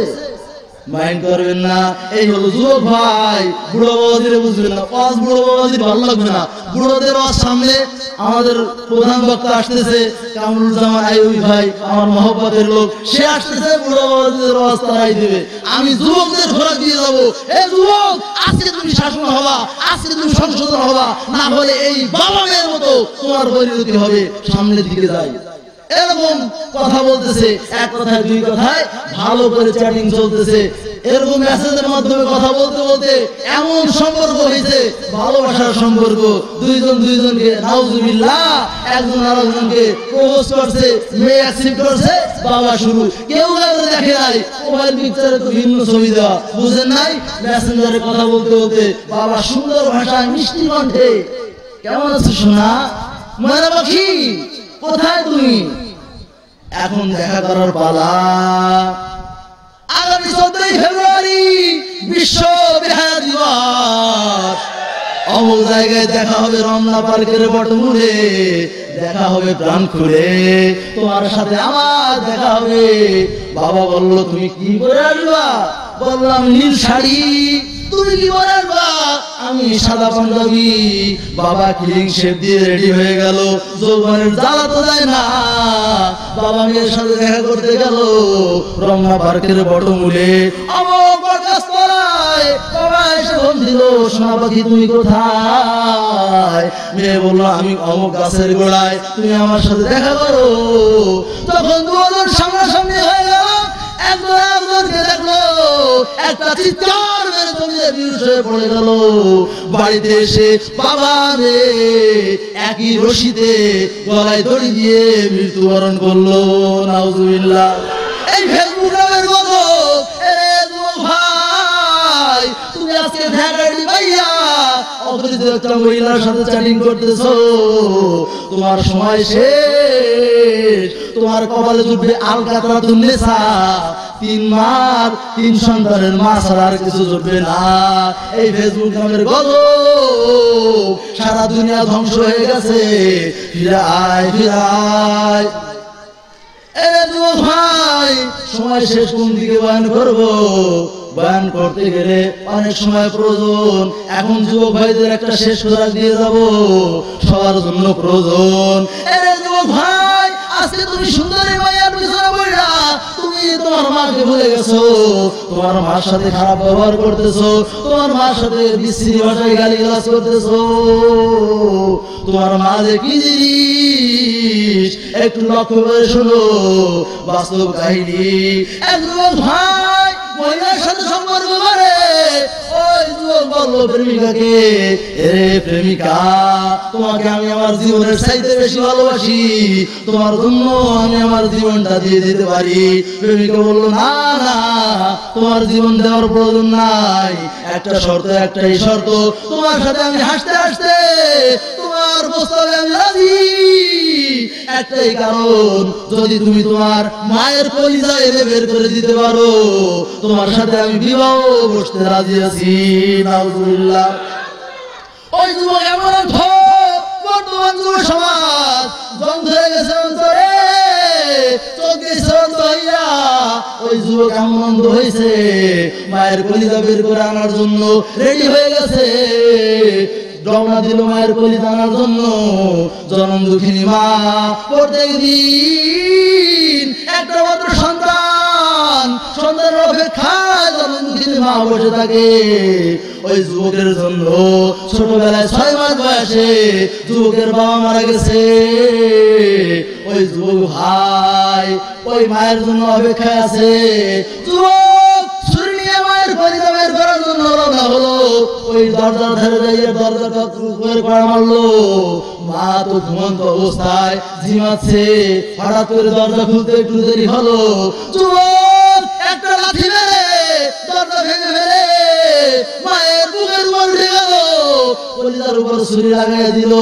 মাইন্ড করবেন না, এই হলো যুবক ভাই। বুড়ো বাবাজিরে বুঝবেন না, পাঁচ বুড়ো বাবাজির ভালো লাগবে না। বুড়োদের সামনে আমাদের প্রধান বক্তা আসতেছে, কামরুজ্জামান আইয়ুবী ভাই, আমার মহব্বতের লোক, সে আসতেছে, বুড়ো বাবাজিদের আওয়াজ তারাই দেবে। আমি যুবকদের ঘোরা দিয়ে যাবো, এই যুবক আজকে তুমি শাসন হবা, আজকে তুমি সংশোধন হবা, না হলে এই বাবা মেয়ের মতো তোমার পরিণতি হবে। সামনের দিকে যাই, এরকম কথা বলতেছে, এক কথায় দুই কথায় ভালো করে চ্যাটিং চলতেছে। এরকম মেসেজের মাধ্যমে কথা বলতে বলতে এমন সম্পর্ক হয়েছে, ভালোবাসার সম্পর্ক। দুইজন দুইজনকে নাউজুবিল্লাহ, একজন আরেকজনকে প্রপোজ করছে, মেয়ে অ্যাকসেপ্ট করছে, বাবা শুরু। কেউ কাউকে দেখে নাই, মোবাইল পিকচারে তো ভিন্ন ছবি দেওয়া, বুঝেন নাই? মেসেঞ্জারে কথা বলতে বলতে বাবা সুন্দর ভাষায় মিষ্টি কণ্ঠে, কেমন আছো সোনা, ময়না পাখি, কোথায় তুমি? এখন দেখা করার পালা। আগামী 14 ফেব্রুয়ারি বিশ্ব বেহায়া দিবস, অমুক জায়গায় দেখা হবে রমনা পার্কের বটমূলে, দেখা হবে প্রাণ খুলে, তোমার সাথে আমার দেখা হবে। বাবা বলল তুমি কি পরে আসবা? বললাম নীল শাড়ি। তুমি কি পরে আসবা? আমি সাদা পাঞ্জাবি। বাবা ক্লিন শেভ দিয়ে রেডি হয়ে গেল, যৌবনের জ্বালা তো যায় না। বাবা মেয়ের সাথে দেখা করতে গেল রমনা পার্কের বটমূলে, অমুক বটগাছতলায়। বাবা এসে ফোন দিল, সোনা পাখি তুমি কোথায়? মেয়ে বললো আমি অমুক গাছের গোড়ায়, তুমি আমার সাথে দেখা করো। তখন দুজন সামনাসামনি হয়ে গেল, একজন একজনকে দেখলো, একটা চিৎকার মেরে জমিয়ে বিরুষ হয়ে পড়ে গেল। বাড়িতে এসে বাবা রে একই রশিতে গলায় দড়ি দিয়ে মৃত্যুবরণ করলো, নাউজুবিল্লাহ। এই ফেসবুক নামের মতো ভাই, তুমি আজ আজকে ফ্যাকাল্টি ভাইয়া অপরিচিত একটা মহিলার সাথে চ্যাটিং করতেছো, তোমার সময় শেষ। তোমার কপালে জুটবে আলকাতরা তুন্নেসা, 3 মার 3 সন্তানের মা ছাড়া আর কিছু জুটবে না। এই ফেসবুক নামের গজব সারা দুনিয়া ধ্বংস হয়ে গেছে। ফিরায় ফিরায় ভাই, সময় শেষ, কোন দিকে বয়ান করবো? বয়ান করতে গেলে অনেক সময় প্রয়োজন। এখন যুবক ভাইদের একটা শেষ খোরাক দিয়ে যাব, সবার জন্য প্রয়োজন। যুবক ভাই, আজকে তুমি সুন্দরী মাইয়ার পিছনে পড়া, তুমি তোমার মাকে ভুলে গেছো, তোমার মার সাথে খারাপ ব্যবহার করতেছো, তোমার মার সাথে বিশ্রী ভাষায় গালিগালাজ করতেছো। তোমার মা যে কি জিনিস একটু লক্ষ্য করে শোনো, বাস্তব কাহিনী। এক যুবক ভাই মহিলার সাথে সম্পর্ক করে, ওই যুবক বলল প্রেমিকাকে, এরে প্রেমিকা, তোমাকে আমি আমার জীবনের চাইতে বেশি ভালোবাসি, তোমার জন্য আমি আমার জীবনটা দিয়ে দিতে পারি। প্রেমিকা বলল, না না, তোমার জীবন দেওয়ার প্রয়োজন নাই, একটা শর্ত, একটাই শর্ত, তোমার সাথে আমি হাসতে হাসতে তোমার প্রস্তাবে আমি রাজি। একটাই কারণ, যদি তুমি তোমার মায়ের কলিজা এনে বের করে দিতে পারো, তোমার সাথে আমি বিবাহ বসতে রাজি আছি। নাউজুবিল্লাহ। ওই যুবক এমন বর্তমান যুব সমাজ ধ্বংস হয়ে গেছে অন্তরে, চোখ দিয়েছে অন্ধ হইয়া। ওই যুবক এমন অন্ধ হয়েছে, মায়ের কলিজা বের করে আনার জন্য রেডি হয়ে গেছে, রওনা দিল মায়ের কলিজা আনার জন্য। জনম দুঃখিনী মা প্রত্যেক দিন একটা মাত্র সন্তান, সন্তানের অপেক্ষায় জনম দুঃখিনী মা বসে থাকে। ওই যুবকের জন্য ছোটবেলায় 6 মাস বয়সে যুবকের বাবা মারা গেছে। ওই যুবক ভাই ওই মায়ের জন্য অপেক্ষায় আছে। যুবক ছুরি নিয়ে মায়ের কলিজা বের করার জন্য রওনা হলো। ওই দরজার ধারে যাইয়ে দরজাটা করে কড়া মারলো। মা তো ঘুমন্ত অবস্থায় ঝিমাচ্ছে। হঠাৎ করে দরজা খুলতে একটু দেরি হলো। যুবক একটা লাথি মেরে দরজা ভেঙে ফেলে মায়ের বুকের উপর উঠে গেল, কলিজার উপর ছুরি লাগাই দিল।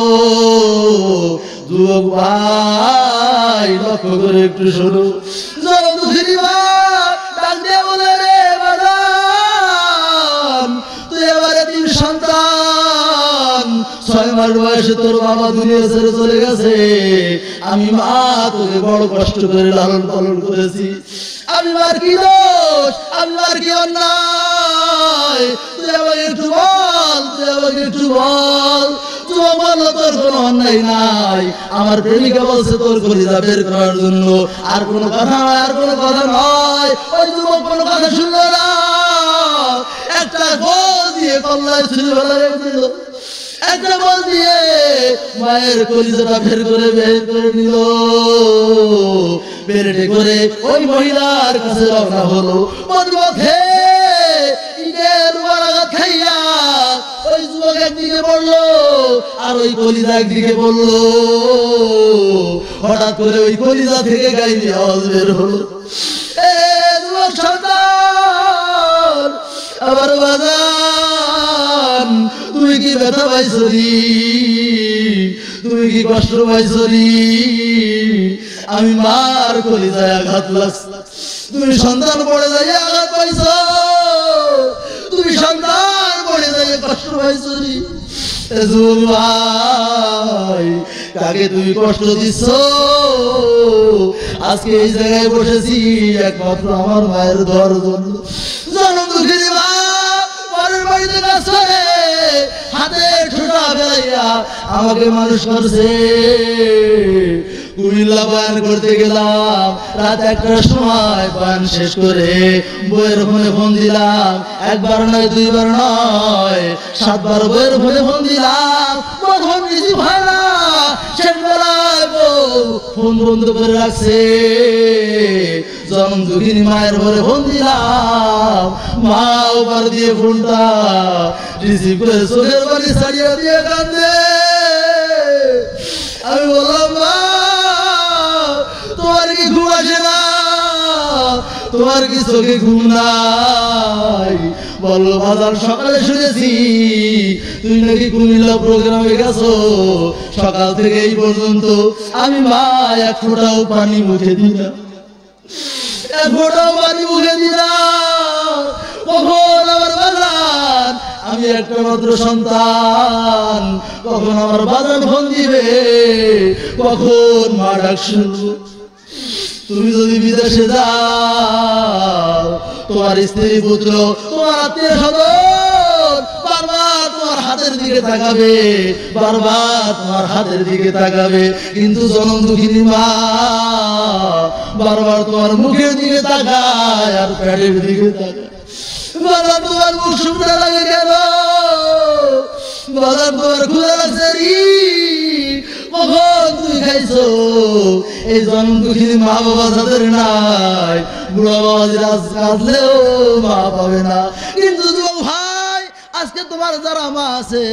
যুবক ভাই লক্ষ্য করে একটু শোনো, জনম দুঃখিনী মা ডাক দিয়ে বলে, রে বাজান, তুই এবারে 3 সন্তান, 6 মাস বয়সে তোর বাবা দুনিয়া ছেড়ে চলে গেছে। আমি মা তোকে বড় কষ্ট করে লালন পালন করেছি। আমি মার কি দোষ, আমি মার কি অন্যায়, তুই আমাকে একটু বল, তুই আমাকে একটু বল। যুবক বলল, তোর কোনো অন্যায় নাই, আমার প্রেমিকা বলছে তোর কলিজা বের করার জন্য, আর কোনো কথা নয়, আর কোনো কথা নয়। ওই যুবক কোনো কথা শুনলো না, একটা গোল দিয়ে কল্লায় ছুরি ফেলা দিল, একটা বল দিয়ে মায়ের কলিজাটা বের করে নিল। পেরেটে করে ওই মহিলার কাছে রওনা হলো। পথে ইটের আঘাত খাইয়া ওই যুবক একদিকে পড়লো, আর ওই কলিজা একদিকে পড়লো। হঠাৎ করে ওই কলিজা থেকে গাইবি আওয়াজ বের হলো, এ যুবক সন্তান, আবার বাজান, তুমি কি ব্যথা পাইছো রে, তুমি কি কষ্ট পাইছো রে? আমি মার কলিজায় আঘাত লাগছে, তুমি সন্তান পড়ে যাই আঘাত পাইছো, তুমি সন্তান পড়ে যাই কষ্ট পাইছো রে। ভাই, কাকে তুমি কষ্ট দিচ্ছ? আজকে এই জায়গায় বসেছি একমাত্র আমার মায়ের দর জন্য। জনম দুঃখিনী মা পরের বাড়িতে কাজ করে হাতে ঠোঁটা ফেলাইয়া আমাকে মানুষ করছে। কুমিল্লা বয়ান করতে গেলাম, রাত 1টার সময় বয়ান শেষ করে বইয়ের ফোনে ফোন দিলাম। 1 বার নয়, 2 বার নয়, 7 বার বইয়ের ফোনে ফোন দিলাম, ফোন রিসিভ হয় না। শেষ বেলায় ফোন বন্ধ করে রাখছে। জনম দুঃখিনী মায়ের ঘরে ফোন দিলাম, মা ওপার দিয়ে ফোনটা রিসিভ করে চোখের পানি ছাড়িয়ে দিয়ে কান্দে। আমি বললাম, মা তোমার কি ঘুম আসে না? তোমার কি চোখে ঘুম নাই? বলল বাজার সকালে শুনেছি তুই নাকি কুমিল্লা প্রোগ্রামে গেছো, সকাল থেকে এই পর্যন্ত আমি মা এক ফোঁটাও পানি মুখে দিলাম, এক ফোঁটাও পানি মুখে দিলাম। কখন আমার বাজার, আমি একটা মাত্র সন্তান, কখন আমার বাজার ফোন দিবে, কখন মা ডাক শুনবো। তুমি যদি বিদেশে যাও, তোমার স্ত্রী পুত্র তোমার আত্মীয় স্বজন বারবার তোমার হাতের দিকে তাকাবে, বারবার তোমার হাতের দিকে তাকাবে, কিন্তু জনম দুঃখিনী মা বারবার তোমার মুখের দিকে তাকায় আর পেটের দিকে তাকায়। বাবা তোমার মুখ শুকনো লাগে কেন? বাবা তোমার ক্ষুধা লাগছে রে? কখন তুই খাইছো? এই জন্ম দুঃখিনী মা বাবা যাদের নাই, বুড়া বাবা রাজ কাঁদলেও মা পাবে না। কিন্তু ভাই আজকে তোমার যারা মা আছে